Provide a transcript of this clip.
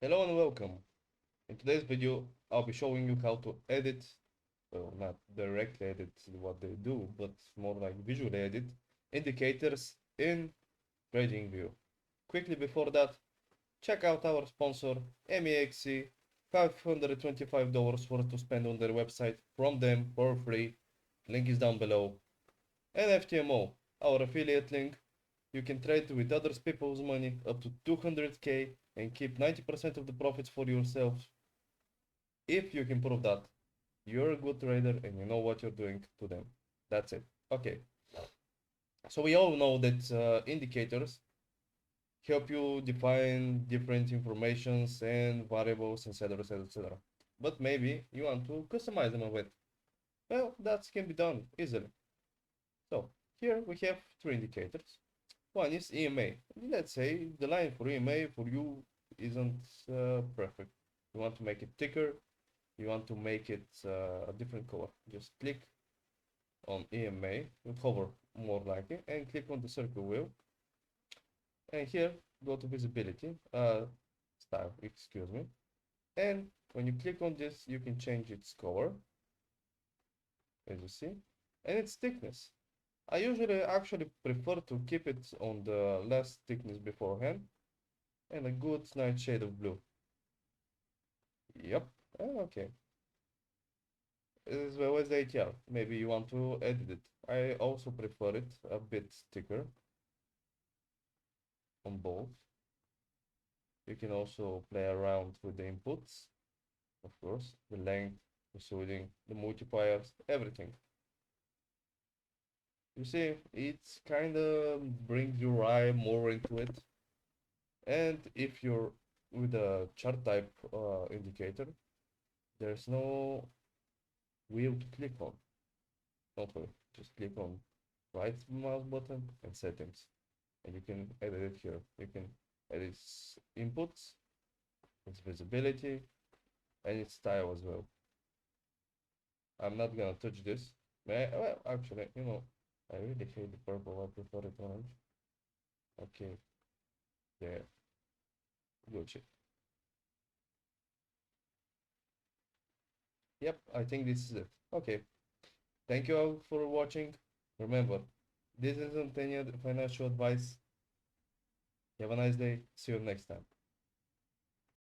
Hello and welcome. In today's video, I'll be showing you how to edit, well, not directly edit what they do, but more like visually edit indicators in TradingView. Quickly before that, check out our sponsor, MEXC, $525 worth to spend on their website from them for free. Link is down below. And FTMO, our affiliate link. You can trade with others people's money up to 200k and keep 90% of the profits for yourself if you can prove that you're a good trader and you know what you're doing to them. That's it. Okay. So we all know that indicators help you define different informations and variables, etc., etc., etc. But maybe you want to customize them a bit. Well, that can be done easily. So here we have three indicators. One is EMA. Let's say the line for EMA for you isn't perfect. You want to make it thicker. You want to make it a different color. Just click on EMA, hover more likely, and click on the circle wheel. And here, go to visibility, style, excuse me. And when you click on this, you can change its color, as you see, and its thickness. I usually actually prefer to keep it on the less thickness beforehand and a good nice shade of blue. Yep, okay. As well as the ATR. Maybe you want to edit it. I also prefer it a bit thicker on both. You can also play around with the inputs, of course, the length, the shading, the multipliers, everything. You see, it's kind of brings your eye more into it. And if you're with a chart type indicator, there's no wheel to click on. Don't worry, just click on right mouse button and settings, and you can edit it here. You can edit its inputs, its visibility, and its style as well. I'm not gonna touch this. Well, actually, I really hate the purple. I prefer it orange. Okay, there, good shit. Yep, I think this is it. Okay, thank you all for watching. Remember, this isn't any financial advice. Have a nice day. See you next time.